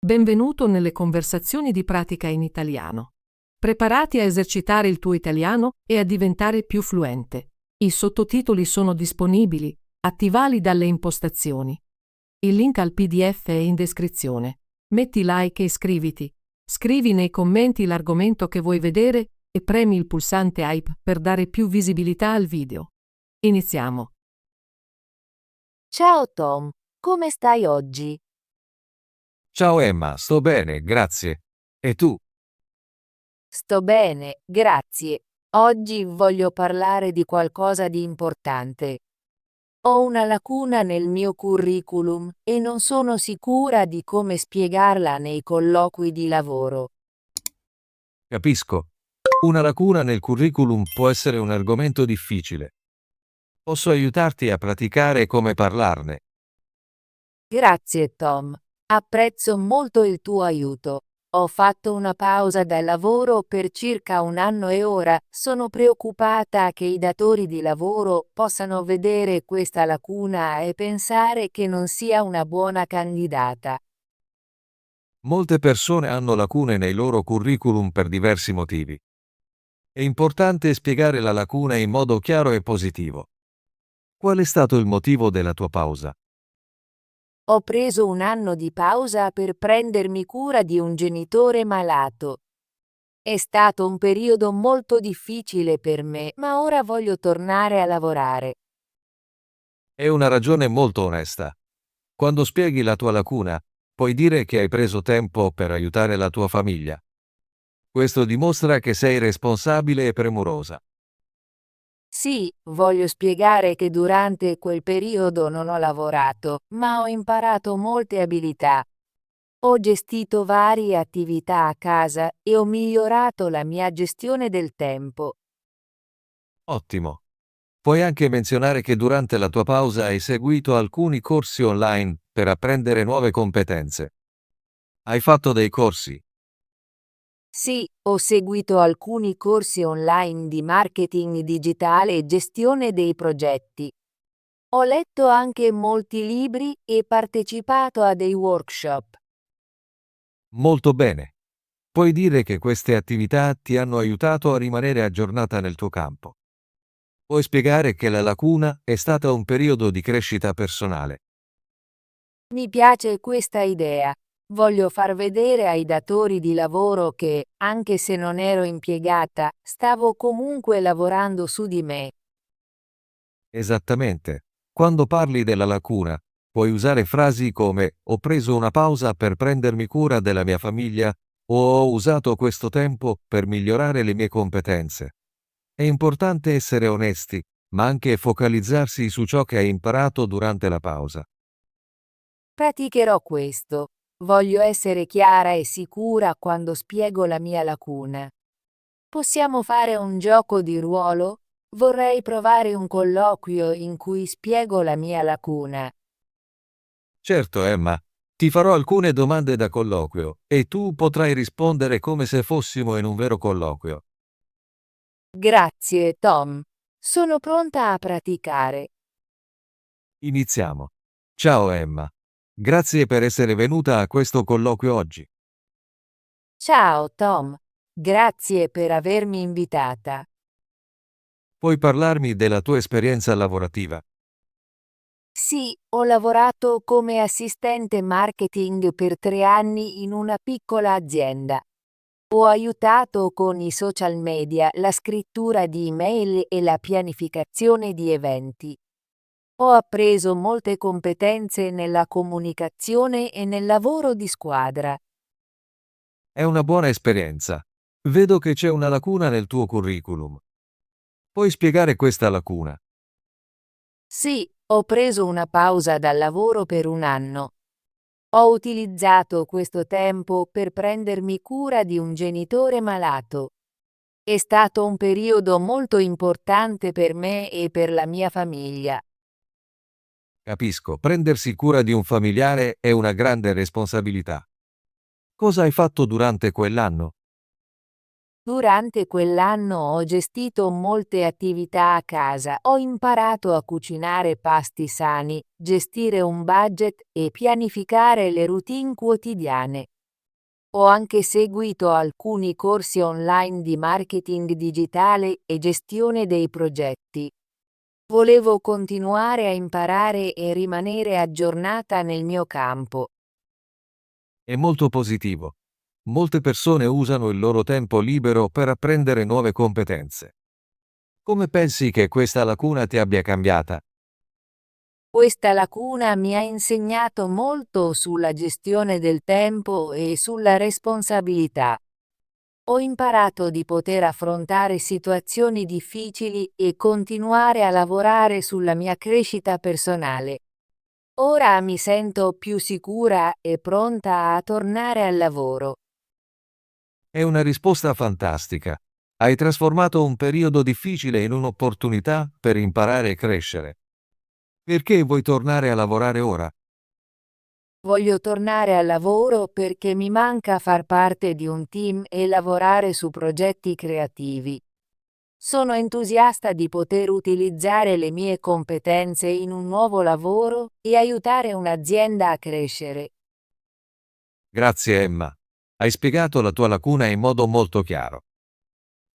Benvenuto nelle conversazioni di pratica in italiano. Preparati a esercitare il tuo italiano e a diventare più fluente. I sottotitoli sono disponibili, attivali dalle impostazioni. Il link al PDF è in descrizione. Metti like e iscriviti. Scrivi nei commenti l'argomento che vuoi vedere e premi il pulsante hype per dare più visibilità al video. Iniziamo. Ciao Tom, come stai oggi? Ciao Emma, sto bene, grazie. E tu? Sto bene, grazie. Oggi voglio parlare di qualcosa di importante. Ho una lacuna nel mio curriculum e non sono sicura di come spiegarla nei colloqui di lavoro. Capisco. Una lacuna nel curriculum può essere un argomento difficile. Posso aiutarti a praticare come parlarne. Grazie Tom, apprezzo molto il tuo aiuto. Ho fatto una pausa dal lavoro per circa un anno e ora sono preoccupata che i datori di lavoro possano vedere questa lacuna e pensare che non sia una buona candidata. Molte persone hanno lacune nei loro curriculum per diversi motivi. È importante spiegare la lacuna in modo chiaro e positivo. Qual è stato il motivo della tua pausa? Ho preso un anno di pausa per prendermi cura di un genitore malato. È stato un periodo molto difficile per me, ma ora voglio tornare a lavorare. È una ragione molto onesta. Quando spieghi la tua lacuna, puoi dire che hai preso tempo per aiutare la tua famiglia. Questo dimostra che sei responsabile e premurosa. Sì, voglio spiegare che durante quel periodo non ho lavorato, ma ho imparato molte abilità. Ho gestito varie attività a casa e ho migliorato la mia gestione del tempo. Ottimo. Puoi anche menzionare che durante la tua pausa hai seguito alcuni corsi online per apprendere nuove competenze. Hai fatto dei corsi? Sì, ho seguito alcuni corsi online di marketing digitale e gestione dei progetti. Ho letto anche molti libri e partecipato a dei workshop. Molto bene. Puoi dire che queste attività ti hanno aiutato a rimanere aggiornata nel tuo campo. Puoi spiegare che la lacuna è stata un periodo di crescita personale. Mi piace questa idea. Voglio far vedere ai datori di lavoro che, anche se non ero impiegata, stavo comunque lavorando su di me. Esattamente. Quando parli della lacuna, puoi usare frasi come ho preso una pausa per prendermi cura della mia famiglia o ho usato questo tempo per migliorare le mie competenze. È importante essere onesti, ma anche focalizzarsi su ciò che hai imparato durante la pausa. Praticherò questo. Voglio essere chiara e sicura quando spiego la mia lacuna. Possiamo fare un gioco di ruolo? Vorrei provare un colloquio in cui spiego la mia lacuna. Certo, Emma, ti farò alcune domande da colloquio e tu potrai rispondere come se fossimo in un vero colloquio. Grazie, Tom. Sono pronta a praticare. Iniziamo. Ciao Emma. Grazie per essere venuta a questo colloquio oggi. Ciao, Tom. Grazie per avermi invitata. Puoi parlarmi della tua esperienza lavorativa? Sì, ho lavorato come assistente marketing per 3 anni in una piccola azienda. Ho aiutato con i social media, la scrittura di email e la pianificazione di eventi. Ho appreso molte competenze nella comunicazione e nel lavoro di squadra. È una buona esperienza. Vedo che c'è una lacuna nel tuo curriculum. Puoi spiegare questa lacuna? Sì, ho preso una pausa dal lavoro per un anno. Ho utilizzato questo tempo per prendermi cura di un genitore malato. È stato un periodo molto importante per me e per la mia famiglia. Capisco, prendersi cura di un familiare è una grande responsabilità. Cosa hai fatto durante quell'anno? Durante quell'anno ho gestito molte attività a casa, ho imparato a cucinare pasti sani, gestire un budget e pianificare le routine quotidiane. Ho anche seguito alcuni corsi online di marketing digitale e gestione dei progetti. Volevo continuare a imparare e rimanere aggiornata nel mio campo. È molto positivo. Molte persone usano il loro tempo libero per apprendere nuove competenze. Come pensi che questa lacuna ti abbia cambiata? Questa lacuna mi ha insegnato molto sulla gestione del tempo e sulla responsabilità. Ho imparato di poter affrontare situazioni difficili e continuare a lavorare sulla mia crescita personale. Ora mi sento più sicura e pronta a tornare al lavoro. È una risposta fantastica. Hai trasformato un periodo difficile in un'opportunità per imparare e crescere. Perché vuoi tornare a lavorare ora? Voglio tornare al lavoro perché mi manca far parte di un team e lavorare su progetti creativi. Sono entusiasta di poter utilizzare le mie competenze in un nuovo lavoro e aiutare un'azienda a crescere. Grazie Emma. Hai spiegato la tua lacuna in modo molto chiaro.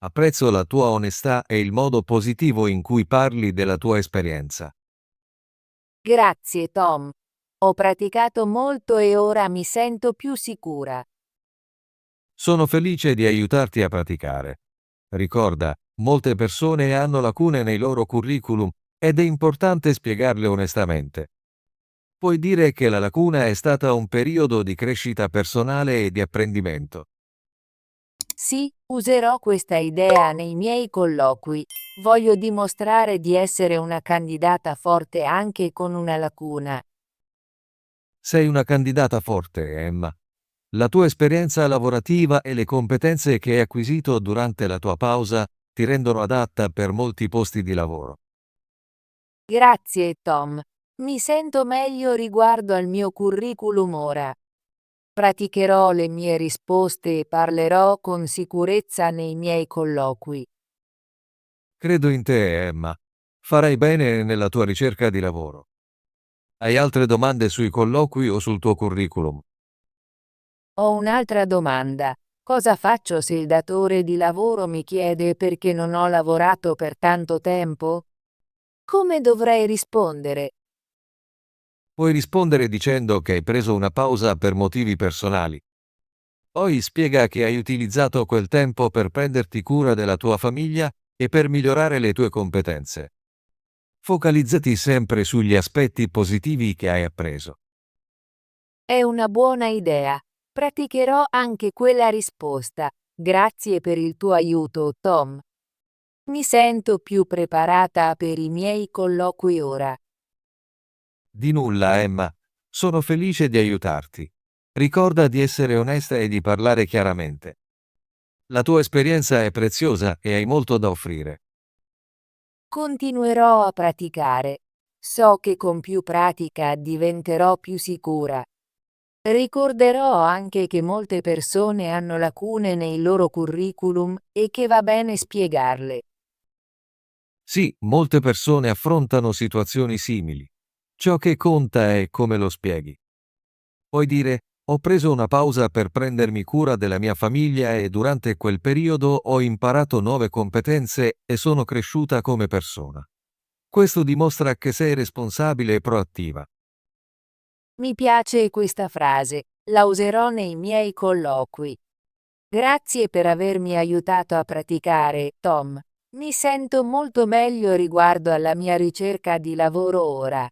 Apprezzo la tua onestà e il modo positivo in cui parli della tua esperienza. Grazie, Tom. Ho praticato molto e ora mi sento più sicura. Sono felice di aiutarti a praticare. Ricorda, molte persone hanno lacune nei loro curriculum ed è importante spiegarle onestamente. Puoi dire che la lacuna è stata un periodo di crescita personale e di apprendimento. Sì, userò questa idea nei miei colloqui. Voglio dimostrare di essere una candidata forte anche con una lacuna. Sei una candidata forte, Emma. La tua esperienza lavorativa e le competenze che hai acquisito durante la tua pausa ti rendono adatta per molti posti di lavoro. Grazie, Tom. Mi sento meglio riguardo al mio curriculum ora. Praticherò le mie risposte e parlerò con sicurezza nei miei colloqui. Credo in te, Emma. Farai bene nella tua ricerca di lavoro. Hai altre domande sui colloqui o sul tuo curriculum? Ho un'altra domanda. Cosa faccio se il datore di lavoro mi chiede perché non ho lavorato per tanto tempo? Come dovrei rispondere? Puoi rispondere dicendo che hai preso una pausa per motivi personali. Poi spiega che hai utilizzato quel tempo per prenderti cura della tua famiglia e per migliorare le tue competenze. Focalizzati sempre sugli aspetti positivi che hai appreso. È una buona idea. Praticherò anche quella risposta. Grazie per il tuo aiuto, Tom. Mi sento più preparata per i miei colloqui ora. Di nulla, Emma. Sono felice di aiutarti. Ricorda di essere onesta e di parlare chiaramente. La tua esperienza è preziosa e hai molto da offrire. Continuerò a praticare. So che con più pratica diventerò più sicura. Ricorderò anche che molte persone hanno lacune nei loro curriculum e che va bene spiegarle. Sì, molte persone affrontano situazioni simili. Ciò che conta è come lo spieghi. Puoi dire, ho preso una pausa per prendermi cura della mia famiglia e durante quel periodo ho imparato nuove competenze e sono cresciuta come persona. Questo dimostra che sei responsabile e proattiva. Mi piace questa frase, la userò nei miei colloqui. Grazie per avermi aiutato a praticare, Tom. Mi sento molto meglio riguardo alla mia ricerca di lavoro ora.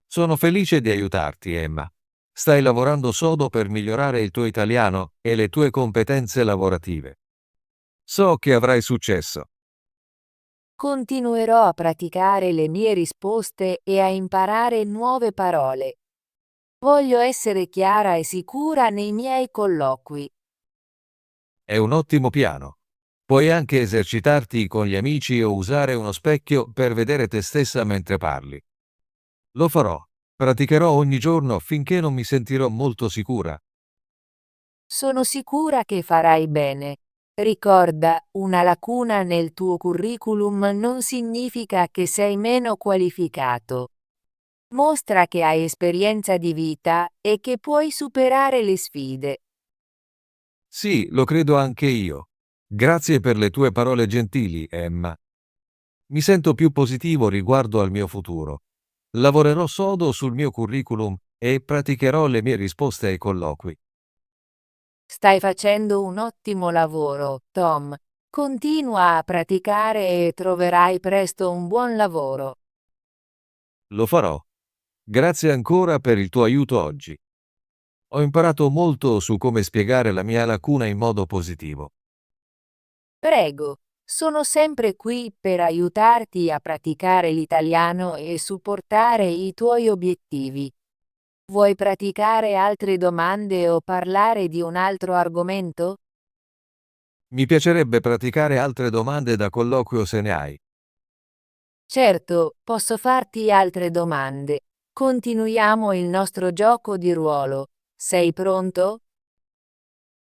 Sono felice di aiutarti, Emma. Stai lavorando sodo per migliorare il tuo italiano e le tue competenze lavorative. So che avrai successo. Continuerò a praticare le mie risposte e a imparare nuove parole. Voglio essere chiara e sicura nei miei colloqui. È un ottimo piano. Puoi anche esercitarti con gli amici o usare uno specchio per vedere te stessa mentre parli. Lo farò. Praticherò ogni giorno finché non mi sentirò molto sicura. Sono sicura che farai bene. Ricorda, una lacuna nel tuo curriculum non significa che sei meno qualificato. Mostra che hai esperienza di vita e che puoi superare le sfide. Sì, lo credo anche io. Grazie per le tue parole gentili, Emma. Mi sento più positivo riguardo al mio futuro. Lavorerò sodo sul mio curriculum e praticherò le mie risposte ai colloqui. Stai facendo un ottimo lavoro, Tom. Continua a praticare e troverai presto un buon lavoro. Lo farò. Grazie ancora per il tuo aiuto oggi. Ho imparato molto su come spiegare la mia lacuna in modo positivo. Prego, sono sempre qui per aiutarti a praticare l'italiano e supportare i tuoi obiettivi. Vuoi praticare altre domande o parlare di un altro argomento? Mi piacerebbe praticare altre domande da colloquio se ne hai. Certo, posso farti altre domande. Continuiamo il nostro gioco di ruolo. Sei pronto?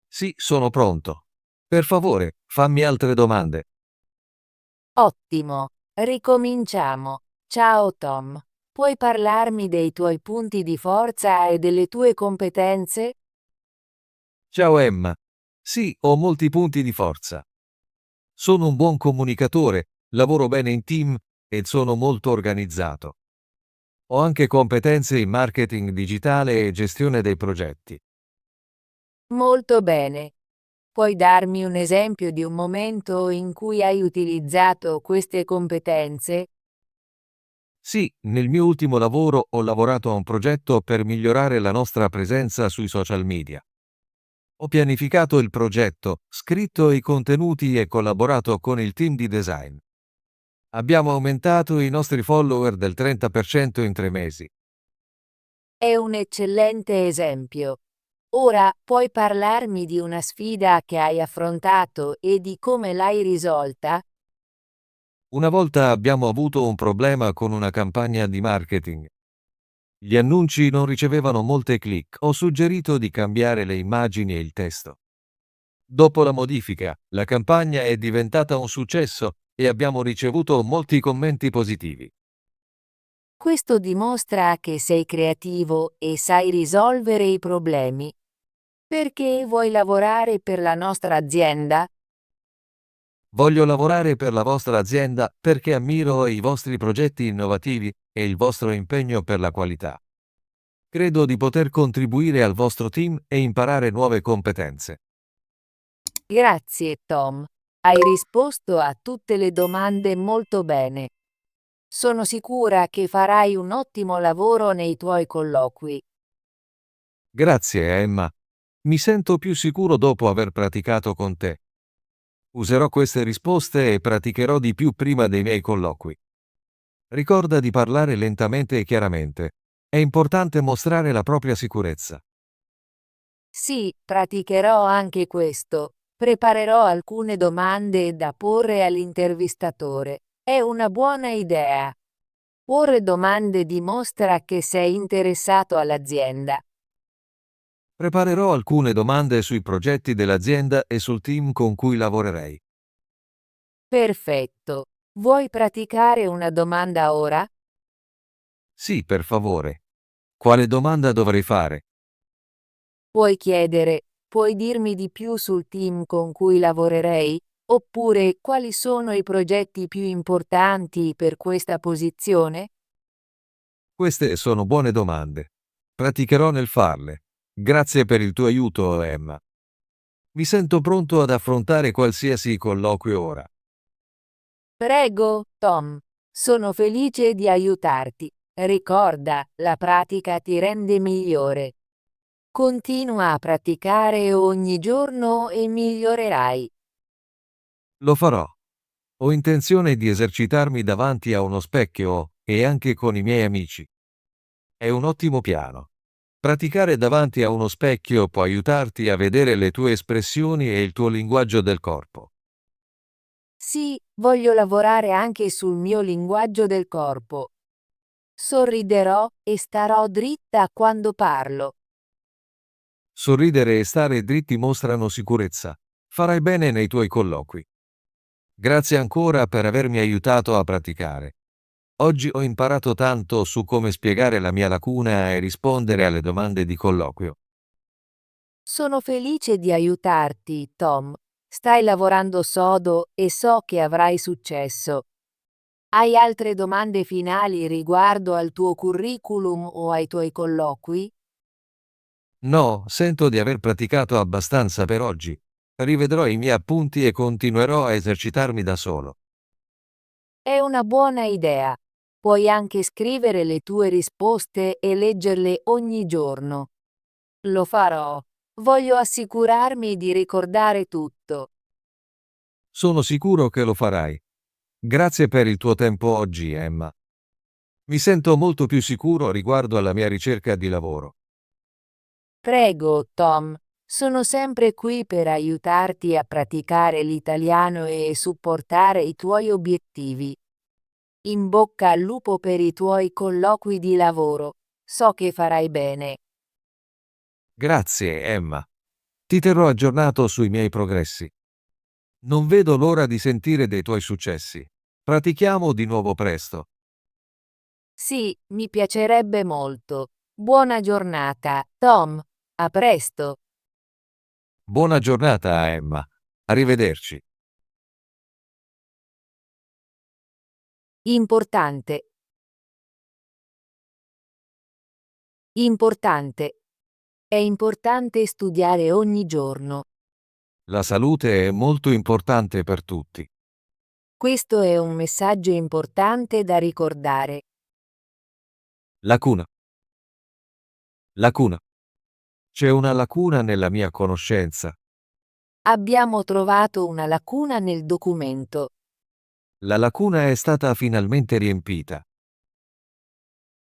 Sì, sono pronto. Per favore, fammi altre domande. Ottimo. Ricominciamo. Ciao Tom. Puoi parlarmi dei tuoi punti di forza e delle tue competenze? Ciao Emma. Sì, ho molti punti di forza. Sono un buon comunicatore, lavoro bene in team e sono molto organizzato. Ho anche competenze in marketing digitale e gestione dei progetti. Molto bene. Puoi darmi un esempio di un momento in cui hai utilizzato queste competenze? Sì, nel mio ultimo lavoro ho lavorato a un progetto per migliorare la nostra presenza sui social media. Ho pianificato il progetto, scritto i contenuti e collaborato con il team di design. Abbiamo aumentato i nostri follower del 30% in 3 mesi. È un eccellente esempio. Ora puoi parlarmi di una sfida che hai affrontato e di come l'hai risolta? Una volta abbiamo avuto un problema con una campagna di marketing. Gli annunci non ricevevano molte click. Ho suggerito di cambiare le immagini e il testo. Dopo la modifica, la campagna è diventata un successo e abbiamo ricevuto molti commenti positivi. Questo dimostra che sei creativo e sai risolvere i problemi. Perché vuoi lavorare per la nostra azienda? Voglio lavorare per la vostra azienda perché ammiro i vostri progetti innovativi e il vostro impegno per la qualità. Credo di poter contribuire al vostro team e imparare nuove competenze. Grazie, Tom. Hai risposto a tutte le domande molto bene. Sono sicura che farai un ottimo lavoro nei tuoi colloqui. Grazie, Emma. Mi sento più sicuro dopo aver praticato con te. Userò queste risposte e praticherò di più prima dei miei colloqui. Ricorda di parlare lentamente e chiaramente. È importante mostrare la propria sicurezza. Sì, praticherò anche questo. Preparerò alcune domande da porre all'intervistatore. È una buona idea. Porre domande dimostra che sei interessato all'azienda. Preparerò alcune domande sui progetti dell'azienda e sul team con cui lavorerei. Perfetto. Vuoi praticare una domanda ora? Sì, per favore. Quale domanda dovrei fare? Puoi chiedere, puoi dirmi di più sul team con cui lavorerei? Oppure quali sono i progetti più importanti per questa posizione? Queste sono buone domande. Praticherò nel farle. Grazie per il tuo aiuto, Emma. Mi sento pronto ad affrontare qualsiasi colloquio ora. Prego, Tom. Sono felice di aiutarti. Ricorda, la pratica ti rende migliore. Continua a praticare ogni giorno e migliorerai. Lo farò. Ho intenzione di esercitarmi davanti a uno specchio e anche con i miei amici. È un ottimo piano. Praticare davanti a uno specchio può aiutarti a vedere le tue espressioni e il tuo linguaggio del corpo. Sì, voglio lavorare anche sul mio linguaggio del corpo. Sorriderò e starò dritta quando parlo. Sorridere e stare dritti mostrano sicurezza. Farai bene nei tuoi colloqui. Grazie ancora per avermi aiutato a praticare. Oggi ho imparato tanto su come spiegare la mia lacuna e rispondere alle domande di colloquio. Sono felice di aiutarti, Tom. Stai lavorando sodo e so che avrai successo. Hai altre domande finali riguardo al tuo curriculum o ai tuoi colloqui? No, sento di aver praticato abbastanza per oggi. Rivedrò i miei appunti e continuerò a esercitarmi da solo. È una buona idea. Puoi anche scrivere le tue risposte e leggerle ogni giorno. Lo farò. Voglio assicurarmi di ricordare tutto. Sono sicuro che lo farai. Grazie per il tuo tempo oggi, Emma. Mi sento molto più sicuro riguardo alla mia ricerca di lavoro. Prego, Tom. Sono sempre qui per aiutarti a praticare l'italiano e supportare i tuoi obiettivi. In bocca al lupo per i tuoi colloqui di lavoro. So che farai bene. Grazie, Emma. Ti terrò aggiornato sui miei progressi. Non vedo l'ora di sentire dei tuoi successi. Pratichiamo di nuovo presto. Sì, mi piacerebbe molto. Buona giornata, Tom. A presto. Buona giornata, Emma. Arrivederci. Importante. Importante. È importante studiare ogni giorno. La salute è molto importante per tutti. Questo è un messaggio importante da ricordare. Lacuna. Lacuna. C'è una lacuna nella mia conoscenza. Abbiamo trovato una lacuna nel documento. La lacuna è stata finalmente riempita.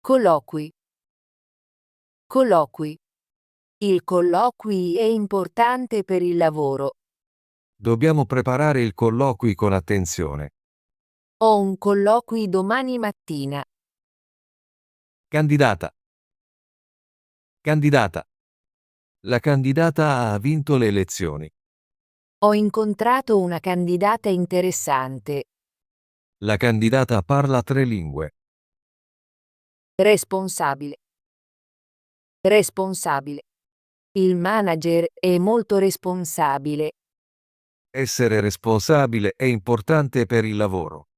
Colloqui. Colloqui. Il colloqui è importante per il lavoro. Dobbiamo preparare il colloqui con attenzione. Ho un colloqui domani mattina. Candidata. Candidata. La candidata ha vinto le elezioni. Ho incontrato una candidata interessante. La candidata parla 3 lingue. Responsabile. Responsabile. Il manager è molto responsabile. Essere responsabile è importante per il lavoro.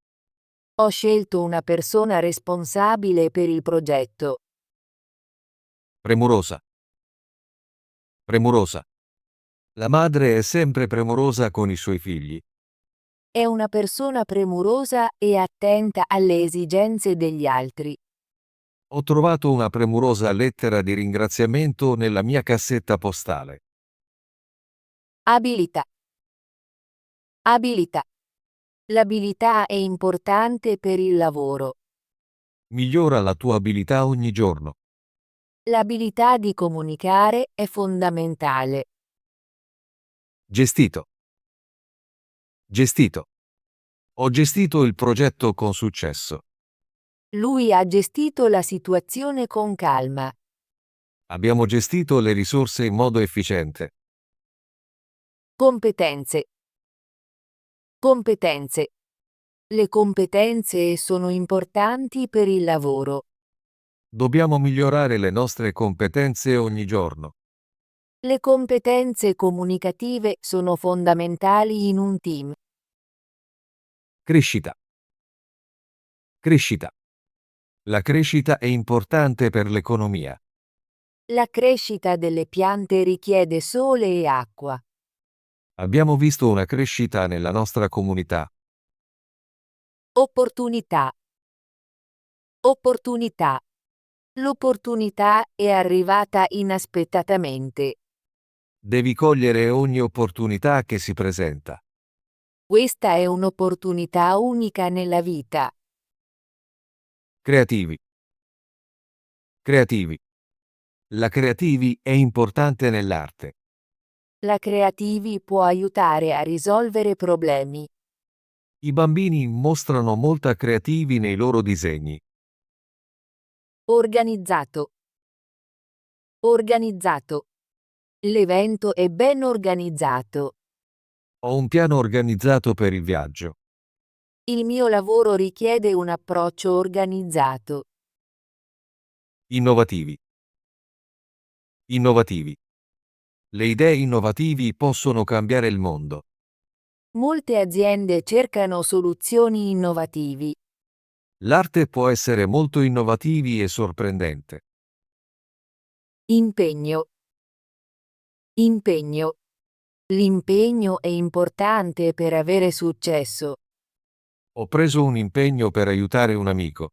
Ho scelto una persona responsabile per il progetto. Premurosa. Premurosa. La madre è sempre premurosa con i suoi figli. È una persona premurosa e attenta alle esigenze degli altri. Ho trovato una premurosa lettera di ringraziamento nella mia cassetta postale. Abilità. Abilità. L'abilità è importante per il lavoro. Migliora la tua abilità ogni giorno. L'abilità di comunicare è fondamentale. Gestito. Gestito. Ho gestito il progetto con successo. Lui ha gestito la situazione con calma. Abbiamo gestito le risorse in modo efficiente. Competenze. Competenze. Le competenze sono importanti per il lavoro. Dobbiamo migliorare le nostre competenze ogni giorno. Le competenze comunicative sono fondamentali in un team. Crescita. Crescita. La crescita è importante per l'economia. La crescita delle piante richiede sole e acqua. Abbiamo visto una crescita nella nostra comunità. Opportunità. Opportunità. L'opportunità è arrivata inaspettatamente. Devi cogliere ogni opportunità che si presenta. Questa è un'opportunità unica nella vita. Creativi. Creativi. La creativi è importante nell'arte. La creativi può aiutare a risolvere problemi. I bambini mostrano molta creativi nei loro disegni. Organizzato. Organizzato. L'evento è ben organizzato. Ho un piano organizzato per il viaggio. Il mio lavoro richiede un approccio organizzato. Innovativi. Innovativi. Le idee innovativi possono cambiare il mondo. Molte aziende cercano soluzioni innovativi. L'arte può essere molto innovativi e sorprendente. Impegno. Impegno. L'impegno è importante per avere successo. Ho preso un impegno per aiutare un amico.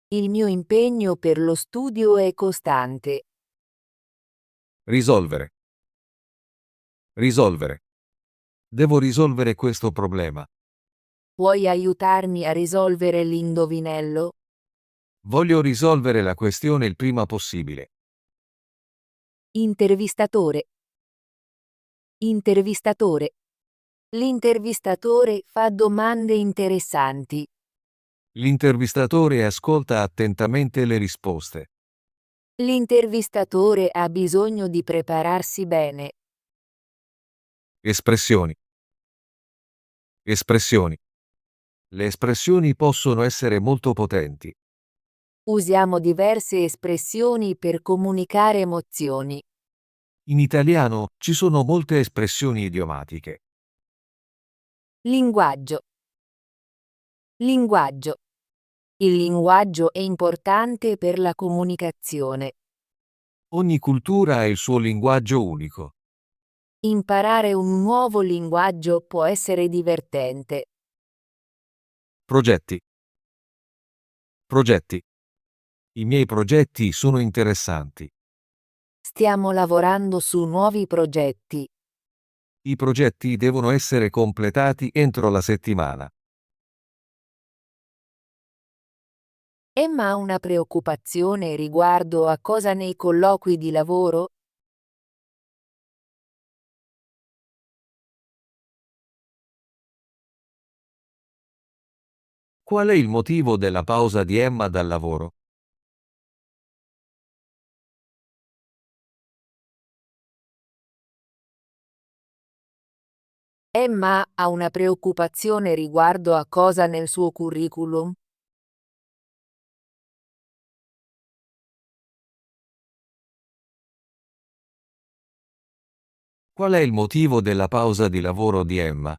Il mio impegno per lo studio è costante. Risolvere. Risolvere. Devo risolvere questo problema. Puoi aiutarmi a risolvere l'indovinello? Voglio risolvere la questione il prima possibile. Intervistatore. Intervistatore. L'intervistatore fa domande interessanti. L'intervistatore ascolta attentamente le risposte. L'intervistatore ha bisogno di prepararsi bene. Espressioni. Espressioni. Le espressioni possono essere molto potenti. Usiamo diverse espressioni per comunicare emozioni. In italiano ci sono molte espressioni idiomatiche. Linguaggio. Linguaggio. Il linguaggio è importante per la comunicazione. Ogni cultura ha il suo linguaggio unico. Imparare un nuovo linguaggio può essere divertente. Progetti. Progetti. I miei progetti sono interessanti. Stiamo lavorando su nuovi progetti. I progetti devono essere completati entro la settimana. Emma ha una preoccupazione riguardo a cosa nei colloqui di lavoro? Qual è il motivo della pausa di Emma dal lavoro? Emma ha una preoccupazione riguardo a cosa nel suo curriculum? Qual è il motivo della pausa di lavoro di Emma?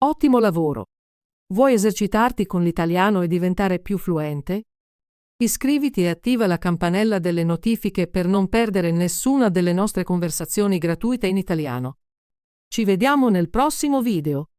Ottimo lavoro! Vuoi esercitarti con l'italiano e diventare più fluente? Iscriviti e attiva la campanella delle notifiche per non perdere nessuna delle nostre conversazioni gratuite in italiano. Ci vediamo nel prossimo video.